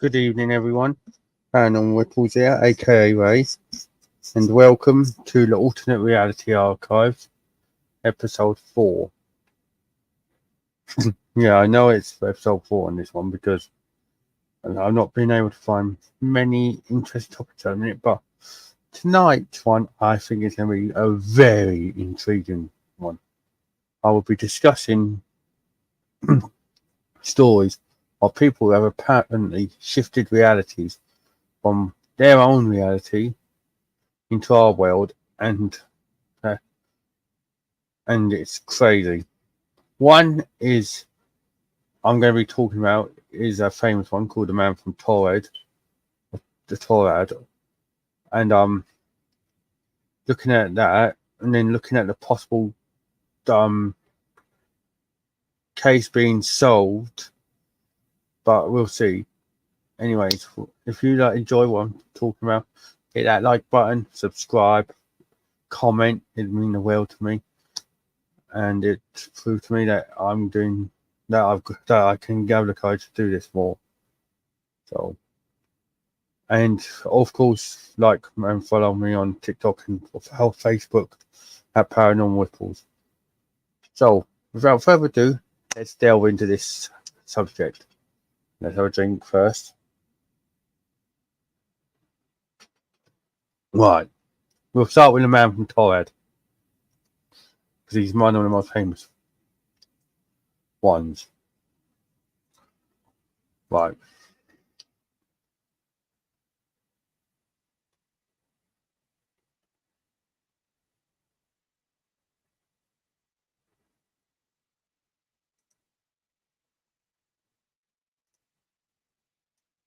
Good evening, everyone. Paranormal Ripples here, aka Rays, and welcome to the Alternate Reality Archive, episode 4. Yeah, I know it's episode 4 on this one because I've not been able to find many interesting topics on it, but tonight's one I think is going to be a very intriguing one. I will be discussing stories of people who have apparently shifted realities from their own reality into our world, uh, and it's crazy. One is I'm going to be talking about is a famous one called the Man from Torad, the Torad, and looking at that, and then looking at the possible um case being solved, but we'll see. Anyways, if you enjoy what I'm talking about, hit that like button, subscribe, comment. It means the world to me, and it proves to me that I'm doing that. I can have the courage to do this more. So, and of course, like and follow me on TikTok and Facebook at Paranormal Ripples. So, without further ado, let's delve into this subject. Let's have a drink first. Right, we'll start with the Man from Torad because he's one of the most famous ones. Right.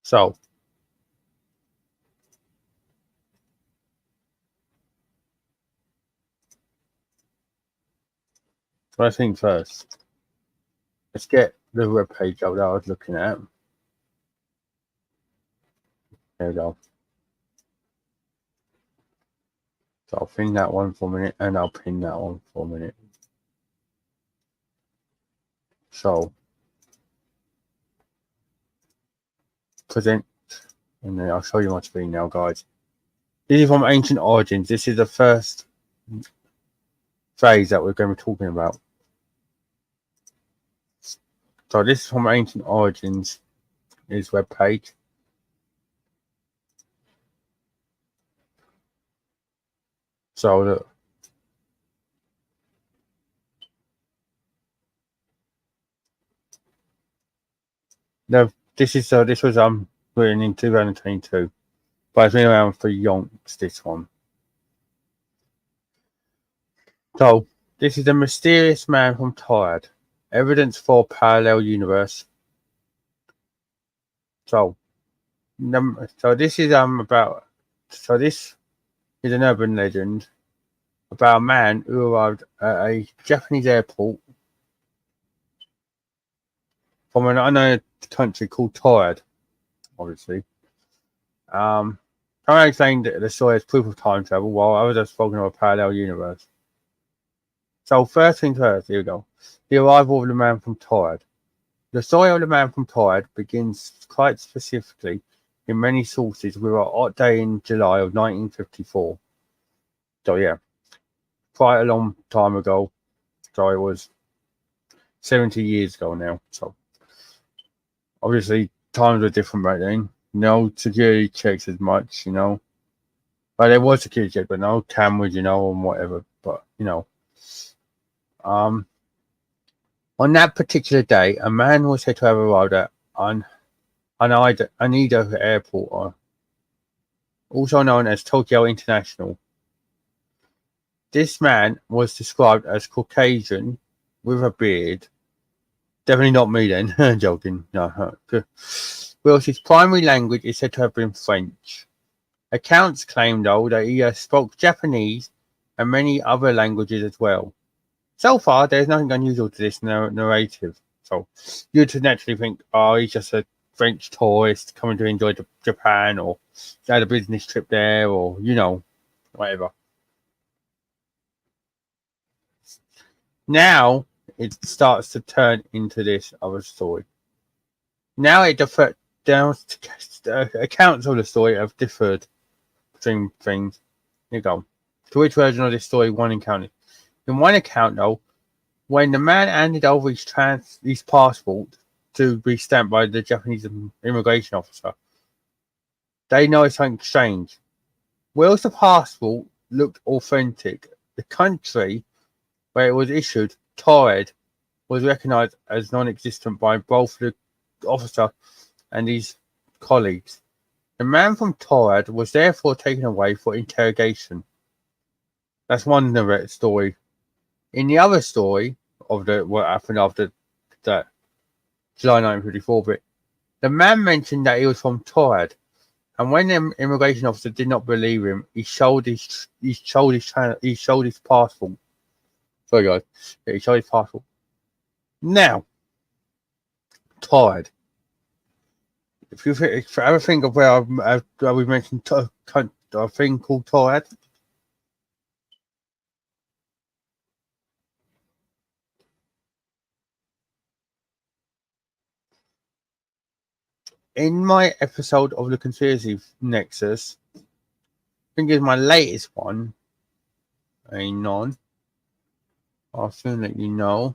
So, first thing first, let's get the web page up that I was looking at. There we go. So I'll pin that one for a minute, and I'll pin that one for a minute. So, present, and then I'll show you my screen now, guys. This is from Ancient Origins. This is the first phase that we're going to be talking about. So this is from Ancient Origins, his webpage. So look. No, this was written in 2022, but it's been around for yonks. This one. So this is the mysterious man from Torad. Evidence for parallel universe. So this is about. So this is an urban legend about a man who arrived at a Japanese airport from an unknown country called Torad, obviously. I'm saying that the story is proof of time travel, while others have spoken of a parallel universe. So first thing first, here we go. The arrival of the man from Torad. The story of the man from Torad begins quite specifically in many sources with a hot day in July of 1954. So yeah, quite a long time ago. So it was 70 years ago now. So obviously times were different back then. No security checks as much, But there was security check, but no cameras, and whatever. But on that particular day, a man was said to have arrived at Haneda Airport, also known as Tokyo International. This man was described as Caucasian with a beard. Definitely not me then. Joking. No. Whilst his primary language is said to have been French. Accounts claim, though, that he spoke Japanese and many other languages as well. So far, there's nothing unusual to this narrative. So you'd naturally think, oh, he's just a French tourist coming to enjoy Japan, or had a business trip there, or, whatever. Now, it starts to turn into this other story. Now, accounts of the story have differed between things. Here you go. To which version of this story one encountered? In one account, though, when the man handed over his passport to be stamped by the Japanese immigration officer, they noticed something strange. Whilst the passport looked authentic, the country where it was issued, Taured, was recognised as non-existent by both the officer and his colleagues. The man from Taured was therefore taken away for interrogation. That's one story. In the other story of what happened after that July 1954 bit, the man mentioned that he was from Taured, and when the immigration officer did not believe him, he showed his passport. Sorry, guys. Yeah, he showed his passport. Now, Taured. If you ever think of where we mentioned a thing called Taured. In my episode of the Conspiracy Nexus, I think it's my latest one. I'll soon let you know.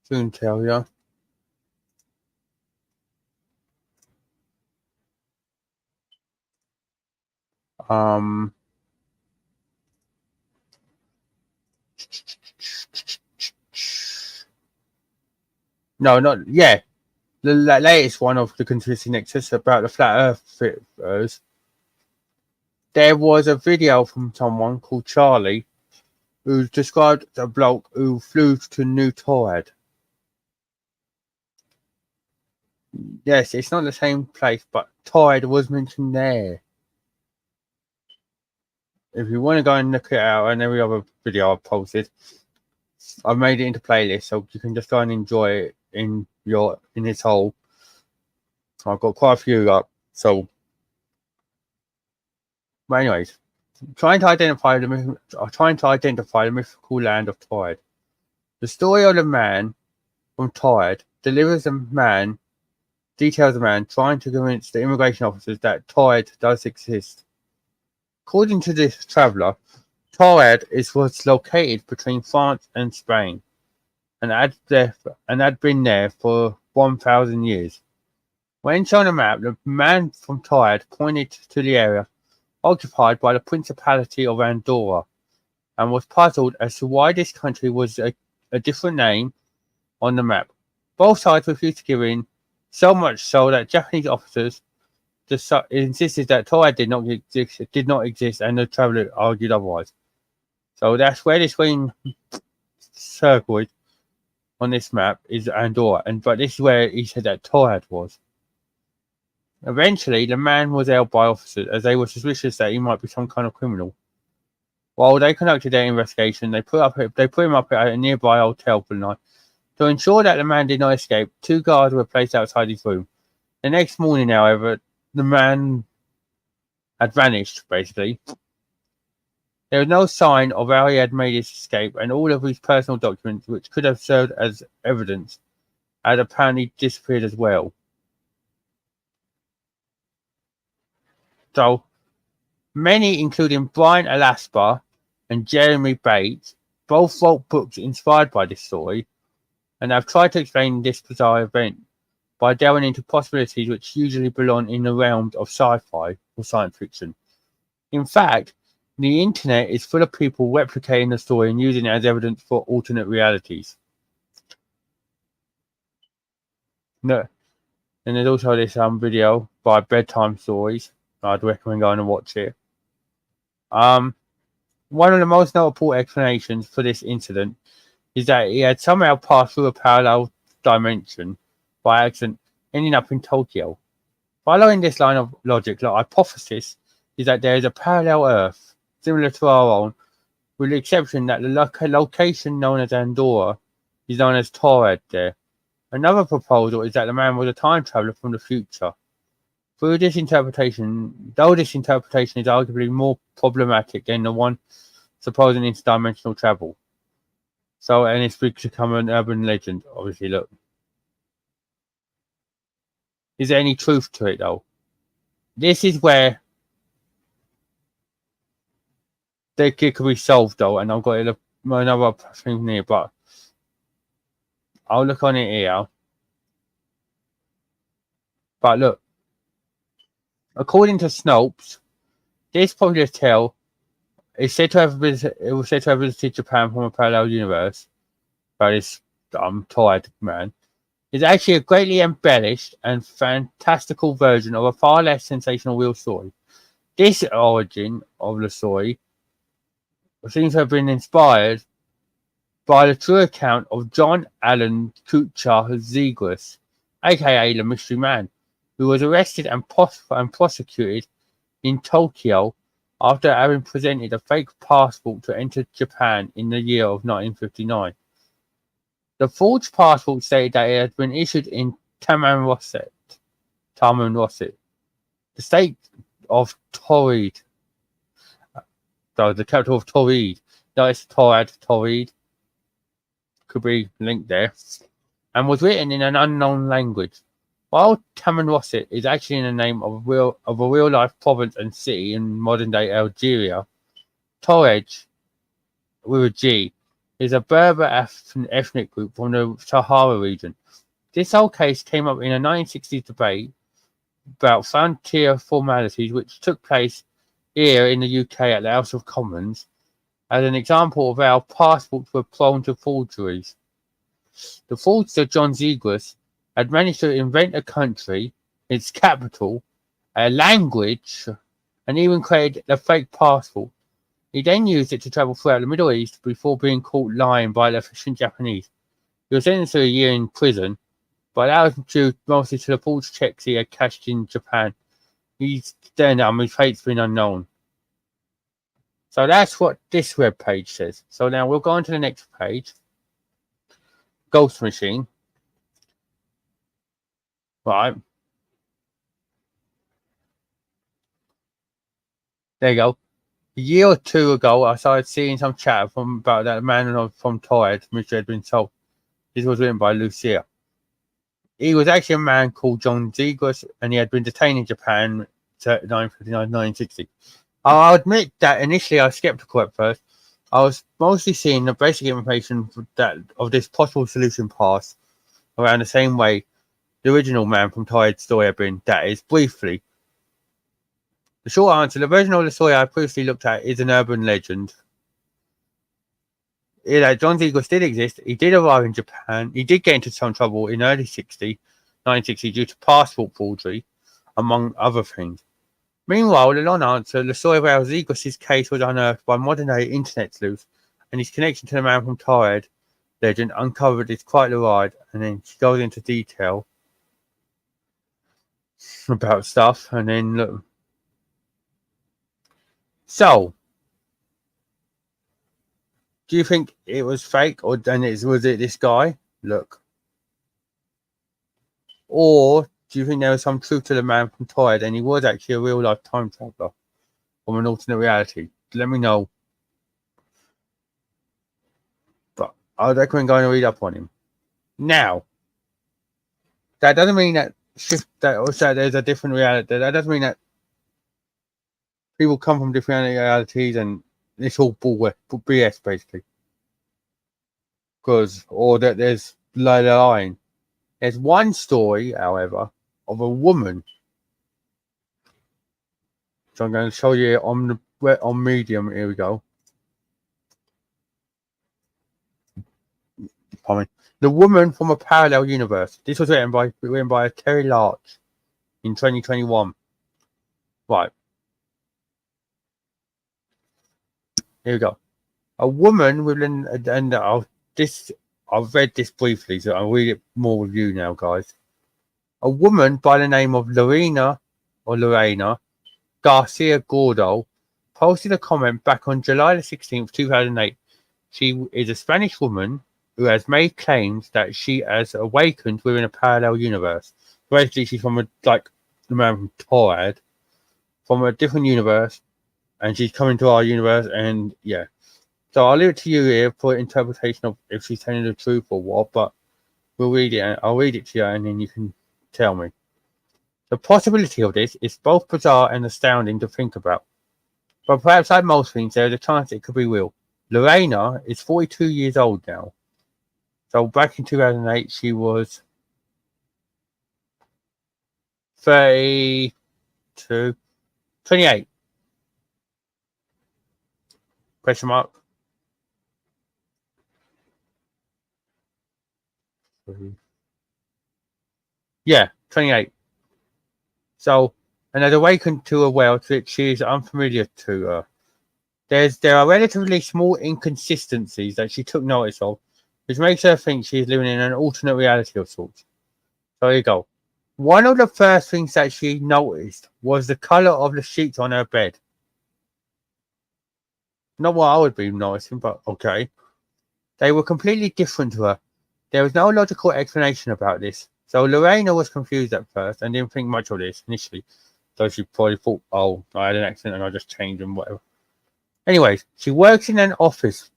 Soon tell you. No, not yeah. The latest one of the Conspiracy Nexus about the flat Earthers. There was a video from someone called Charlie who described a bloke who flew to New Taured. Yes, it's not the same place, but Taured was mentioned there. If you want to go and look it out, and every other video I've posted, I've made it into playlist, so you can just go and enjoy it in its whole. I've got quite a few up, so. But anyways, trying to identify the mythical land of Taured. The story of the man from Taured details a man trying to convince the immigration officers that Taured does exist. According to this traveller, Taured was located between France and Spain, and had been there for 1,000 years. When shown a map, the man from Taured pointed to the area occupied by the Principality of Andorra, and was puzzled as to why this country was a different name on the map. Both sides refused to give in, so much so that Japanese officers insisted that Taured did not exist, and the traveller argued otherwise. So that's where this green circle on this map is Andorra, but this is where he said that Taured was. Eventually, the man was held by officers as they were suspicious that he might be some kind of criminal. While they conducted their investigation, they put him up at a nearby hotel for the night. To ensure that the man did not escape, 2 guards were placed outside his room. The next morning, however, the man had vanished, basically. There was no sign of how he had made his escape, and all of his personal documents, which could have served as evidence, had apparently disappeared as well. So, many, including Brian Alaspa and Jeremy Bates, both wrote books inspired by this story, and have tried to explain this bizarre event by delving into possibilities which usually belong in the realms of sci-fi or science fiction. In fact, the internet is full of people replicating the story and using it as evidence for alternate realities. No, and there's also this video by Bedtime Stories. I'd recommend going and watch it. One of the most notable explanations for this incident is that he had somehow passed through a parallel dimension by accident, ending up in Tokyo. Following this line of logic, the hypothesis is that there is a parallel Earth, similar to our own, with the exception that the location known as Andorra is known as Taured there. Another proposal is that the man was a time traveller from the future. Though this interpretation is arguably more problematic than the one supposing interdimensional travel. So, and it's become an urban legend, obviously. Look. Is there any truth to it, though? This is where the kid could be solved, though, and I've got another thing here, but I'll look on it here. But look, according to Snopes, this popular tale is said to have visited Japan from a parallel universe. By this tired man. It's actually a greatly embellished and fantastical version of a far less sensational real story. This origin of the story seems to have been inspired by the true account of John Allen Kuchar Zegras, aka the Mystery Man, who was arrested and prosecuted in Tokyo after having presented a fake passport to enter Japan in the year of 1959. The forged passport stated that it had been issued in Tamanrosset, the state of Torrid. So the capital of Torrid. No, it's Torrid. Could be linked there. And was written in an unknown language. While Tamanrosset is actually the name of a real life province and city in modern day Algeria, Torrid, with a G, is a Berber ethnic group from the Sahara region. This whole case came up in a 1960s debate about frontier formalities which took place here in the UK at the House of Commons as an example of how passports were prone to forgeries. The fraudster John Zegras had managed to invent a country, its capital, a language, and even created a fake passport. He then used it to travel throughout the Middle East before being caught lying by the efficient Japanese. He was sentenced to a year in prison, but that was due mostly to the false checks he had cashed in Japan. He's then his fate's been unknown. So that's what this web page says. So now we'll go on to the next page. Ghost Machine. Right. There you go. A year or two ago, I started seeing some chat about that man from Torrid, which had been sold. This was written by Lucia. He was actually a man called John Zegras, and he had been detained in Japan 1959-1960. I'll admit that initially I was skeptical at first. I was mostly seeing the basic information of this possible solution pass around the same way the original man from Torrid story had been. That is, briefly. The short answer, the version of the story I previously looked at is an urban legend. John Zegras did exist. He did arrive in Japan. He did get into some trouble in early 1960 due to passport forgery, among other things. Meanwhile, the long answer, the story of how Zegras' case was unearthed by modern-day internet sleuths, and his connection to the man from Torrid legend uncovered is quite the ride, and then she goes into detail about stuff, and then look. So, do you think it was fake, or was it this guy? Look. Or do you think there was some truth to the man from Torrid, and he was actually a real life time traveler from an alternate reality? Let me know. But I recommend going to read up on him. Now, that doesn't mean that there's a different reality. That doesn't mean that people come from different realities and it's all BS basically. Or that there's lying. There's one story, however, of a woman. So I'm going to show you on Medium. Here we go. The Woman from a Parallel Universe. This was written by Terry Larch in 2021. Right. Here we go. A woman within, and I've read this briefly, so I'll read it more with you now, guys. A woman by the name of Lorena Garcia Gordo posted a comment back on July the 16th, 2008. She is a Spanish woman who has made claims that she has awakened within a parallel universe. Basically, she's from the man from Torrid, from a different universe, and she's coming to our universe, and yeah. So I'll leave it to you here for interpretation of if she's telling the truth or what, but we'll read it. I'll read it to you and then you can tell me. The possibility of this is both bizarre and astounding to think about. But perhaps like most things, there is a chance it could be real. Lorena is 42 years old now. So back in 2008, she was 32, 28. Question mark. Yeah, 28. So, and has awakened to a world that she is unfamiliar to her. There are relatively small inconsistencies that she took notice of, which makes her think she is living in an alternate reality of sorts. So here you go. One of the first things that she noticed was the colour of the sheets on her bed. Not what I would be noticing, but okay. They were completely different to her. There was no logical explanation about this. So Lorena was confused at first and didn't think much of this initially. So she probably thought, oh, I had an accident and I just changed and whatever. Anyways, she works in an office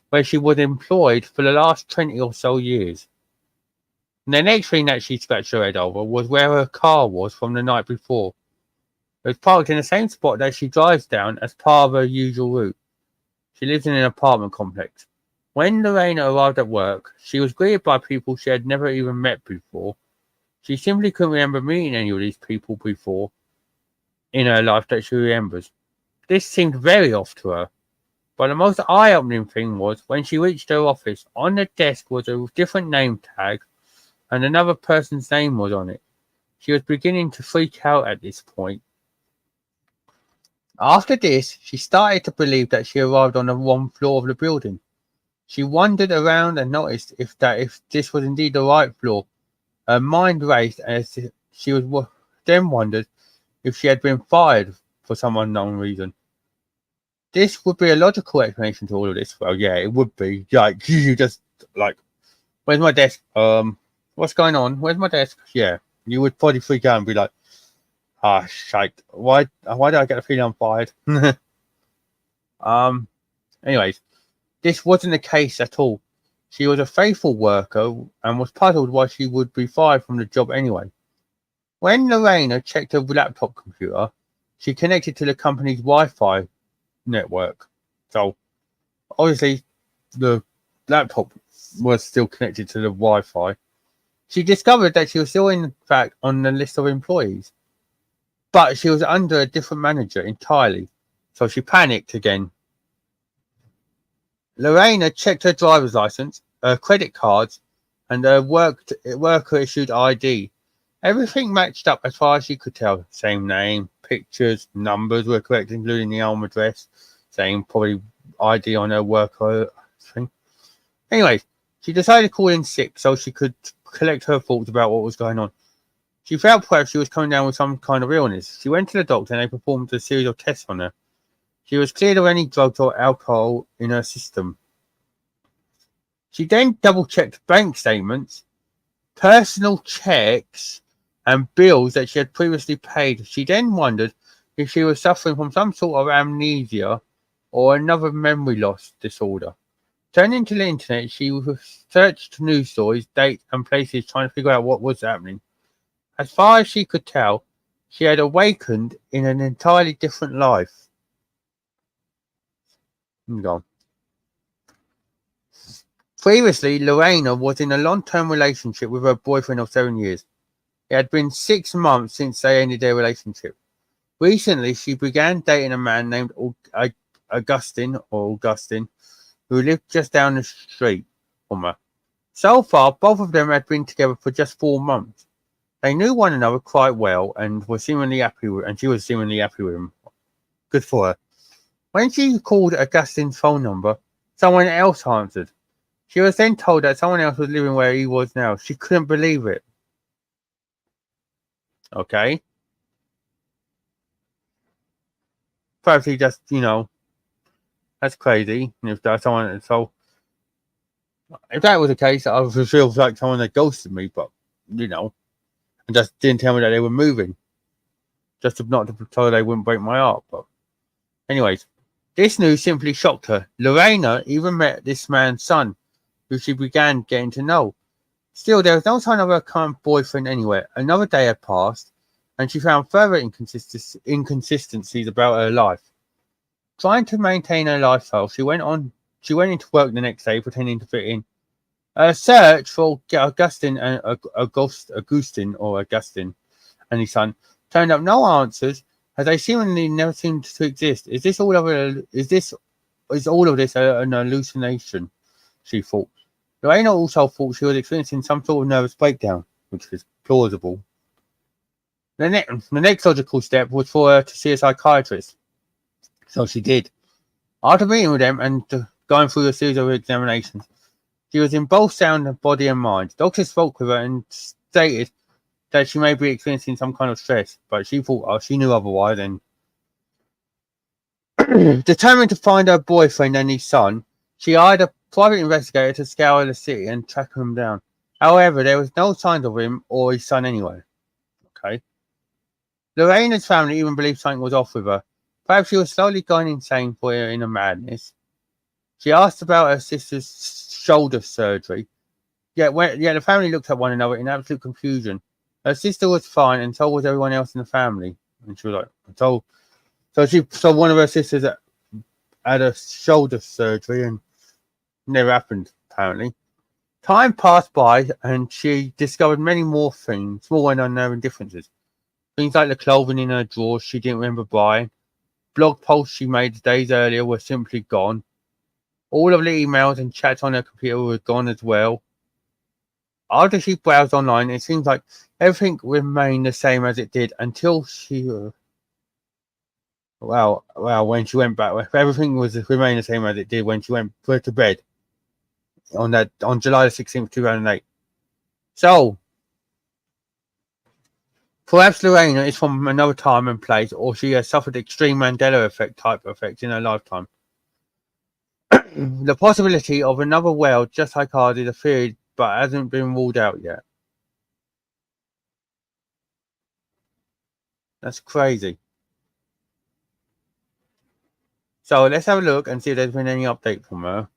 where she was employed for the last 20 or so years. And the next thing that she scratched her head over was where her car was from the night before. It was parked in the same spot that she drives down as part of her usual route. She lives in an apartment complex. When Lorena arrived at work, she was greeted by people she had never even met before. She simply couldn't remember meeting any of these people before in her life that she remembers. This seemed very off to her. But the most eye-opening thing was when she reached her office, on the desk was a different name tag and another person's name was on it. She was beginning to freak out at this point. After this, she started to believe that she arrived on the wrong floor of the building. She wandered around and noticed if this was indeed the right floor. Her mind raced as she was then wondered if she had been fired for some unknown reason. This would be a logical explanation to all of this. Well, yeah, it would be. Like, you just, like, where's my desk? What's going on? Where's my desk? Yeah, you would probably freak out and be like, ah, shite. Why did I get the feeling I'm fired? Anyways, this wasn't the case at all. She was a faithful worker and was puzzled why she would be fired from the job anyway. When Lorena checked her laptop computer, she connected to the company's Wi-Fi network. So, obviously, the laptop was still connected to the Wi-Fi. She discovered that she was still, in fact, on the list of employees. But she was under a different manager entirely. So she panicked again. Lorena checked her driver's license, her credit cards, and her worker-issued ID. Everything matched up as far as she could tell. Same name, pictures, numbers were correct, including the home address. Same probably ID on her worker thing. Anyways, she decided to call in sick so she could collect her thoughts about what was going on. She felt perhaps she was coming down with some kind of illness. She went to the doctor and they performed a series of tests on her. She was cleared of any drugs or alcohol in her system. She then double-checked bank statements, personal checks, and bills that she had previously paid. She then wondered if she was suffering from some sort of amnesia or another memory loss disorder. Turning to the internet, she searched news stories, dates, and places trying to figure out what was happening. As far as she could tell, she had awakened in an entirely different life. Go. Previously, Lorena was in a long-term relationship with her boyfriend of 7 years. It had been 6 months since they ended their relationship. Recently, she began dating a man named Augustine, who lived just down the street from her. So far, both of them had been together for just 4 months. They knew one another quite well and were seemingly happy with, and she was seemingly happy with him. Good for her. When she called Augustine's phone number, someone else answered. She was then told that someone else was living where he was now. She couldn't believe it. Okay. Perhaps he just, that's crazy. If that's someone, so if that was the case, I would feel like someone had ghosted me, but and just didn't tell me that they were moving, just not to so they wouldn't break my heart. But anyways, This news simply shocked her. Lorena even met this man's son, who she began getting to know. Still, there was no sign of her current boyfriend anywhere. Another day had passed, and she found further inconsistencies about her life. Trying to maintain her lifestyle, she went into work the next day, pretending to fit in. A search for Augustine and his son turned up no answers, as they seemingly never seemed to exist. Is all of this an hallucination? She thought. Lorena also thought she was experiencing some sort of nervous breakdown, which was plausible. The next logical step was for her to see a psychiatrist. So she did. After meeting with them and going through a series of examinations, she was in both sound body and mind. Doctors spoke with her and stated that she may be experiencing some kind of stress, but she thought she knew otherwise. And determined to find her boyfriend and his son, she hired a private investigator to scour the city and track him down. However, there was no signs of him or his son anywhere. Okay. Lorena's family even believed something was off with her. Perhaps she was slowly going insane for her inner madness. She asked about her sister's shoulder surgery. Yet the family looked at one another in absolute confusion. Her sister was fine, and so was everyone else in the family. And she was like, so one of her sisters had a shoulder surgery and never happened, apparently. Time passed by, and she discovered many more things, small and unknown differences. Things like the clothing in her drawers she didn't remember buying. Blog posts she made days earlier were simply gone. All of the emails and chats on her computer were gone as well. After she browsed online, it seems like everything remained the same as it did until she. When she went back, everything was remained the same as it did when she went to bed on July 16th, 2008. So, perhaps Lorena is from another time and place, or she has suffered extreme Mandela effect type effects in her lifetime. The possibility of another world just like ours is a theory, but hasn't been ruled out yet. That's crazy. So let's have a look and see if there's been any update from her.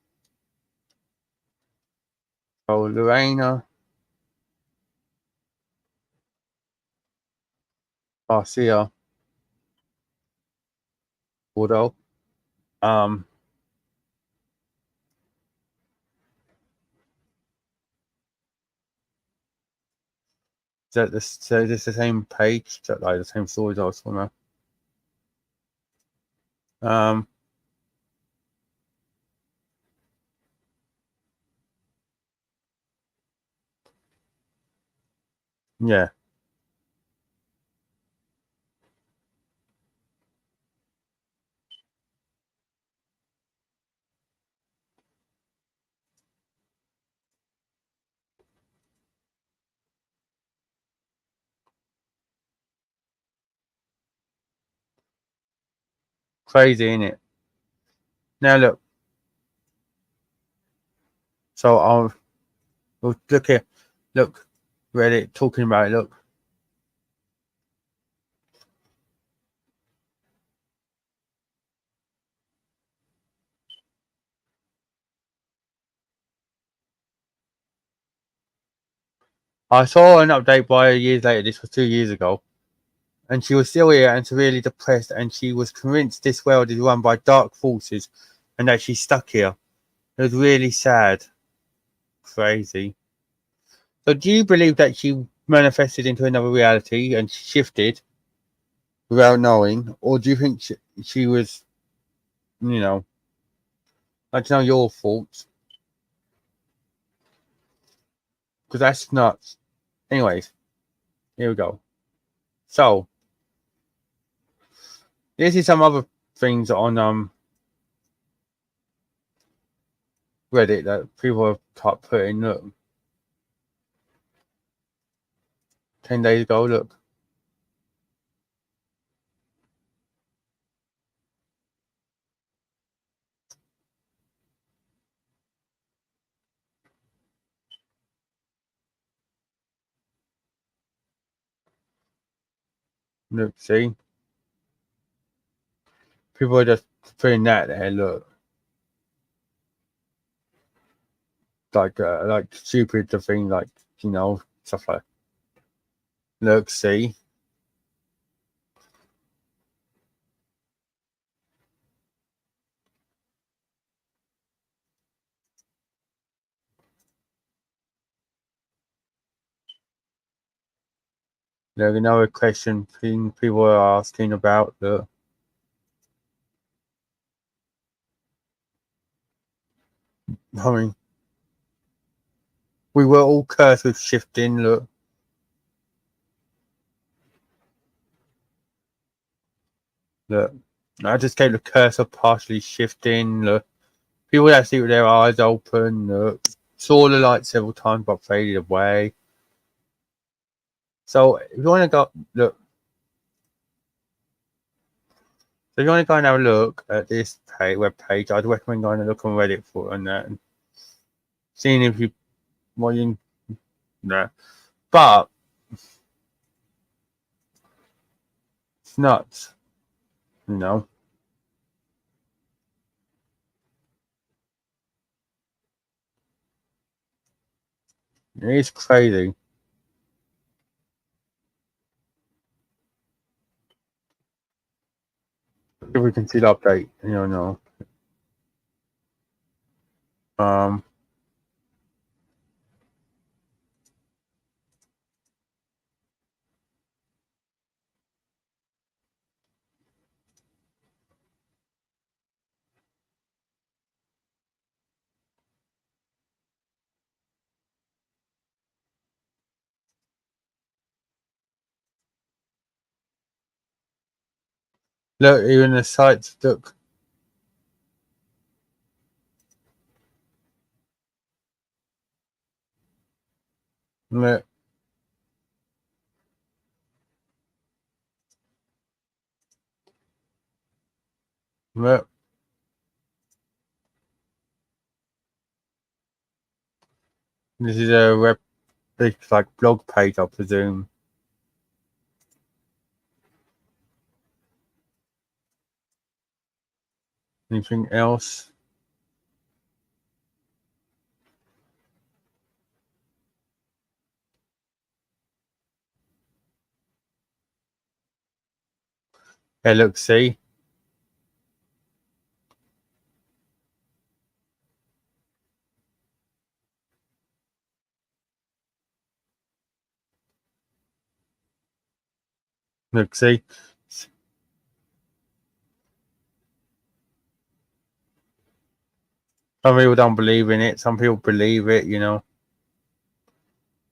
So Lorena Garcia Bordeaux. Um, so this the same page, like the same stories I was talking about. Yeah, crazy, isn't it? Now look, so I'll look here, look, Reddit talking about it. Look, I saw an update by years later. This was 2 years ago, and she was still here and severely depressed, and she was convinced this world is run by dark forces, and that she's stuck here. It was really sad, crazy. So, do you believe that she manifested into another reality and shifted without knowing, or do you think she was, you know, I don't know your thoughts, because that's nuts. Anyways, here we go. So, this is some other things on Reddit that people have put in. Look, 10 days ago. Look, see. People are just putting that there. Look, like stupid to thing, like stuff like. Look, see. There's another question thing people are asking about the. I mean, we were all cursed with shifting. Look, I just gave the curse of partially shifting. Look, people that see with their eyes open. Look, saw the light several times but faded away. So if you want to go look. So if you want to go and have a look at this web page, I'd recommend going and look on Reddit for and that, and seeing if you what you know. But it's nuts, you know. It is crazy. If we can see the update, no. Um, look, even the sites look. Look, look. This is a web, it's like blog page, I presume. Anything else? Yeah, look, see. Look, see. Some people don't believe in it. Some people believe it.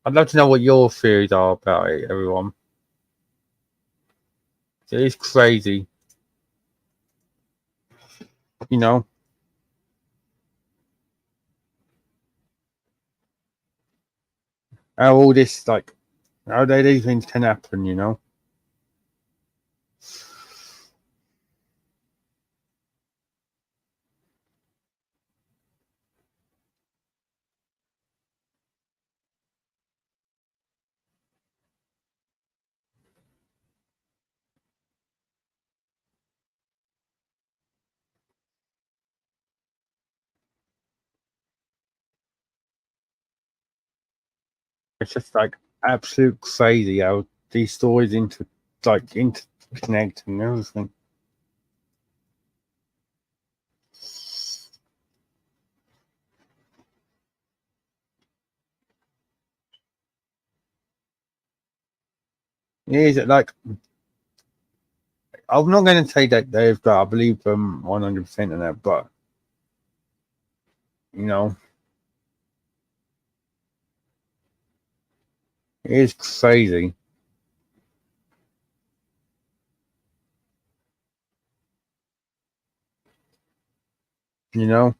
I'd love to know what your theories are about it, everyone. It is crazy, you know. How all this how these things can happen. It's just absolute crazy how these stories interconnect and everything. It is I'm not going to say that they've got. I believe them 100% in that, but you know, it is crazy. You know.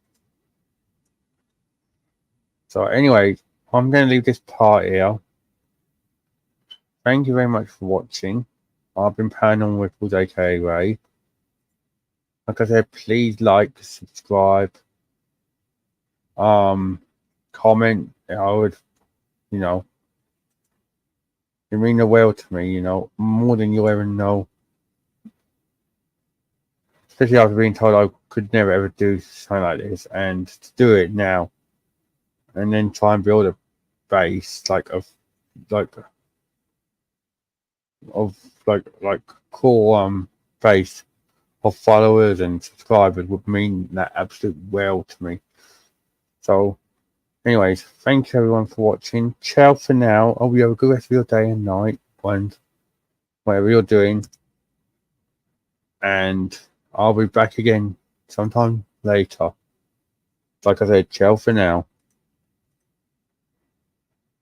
So anyway, I'm going to leave this part here. Thank you very much for watching. I've been Paranormal Ripples, aka Ray. Like I said, please like, subscribe, comment. I would, you know, you mean the world to me. More than you'll ever know. especially after being told I could never ever do something like this, and to do it now, and then try and build a base like of like core base of followers and subscribers would mean that absolute well to me. So, anyways, thanks everyone for watching. Ciao for now. I hope you have a good rest of your day and night, and whatever you're doing. And I'll be back again sometime later. Like I said, ciao for now.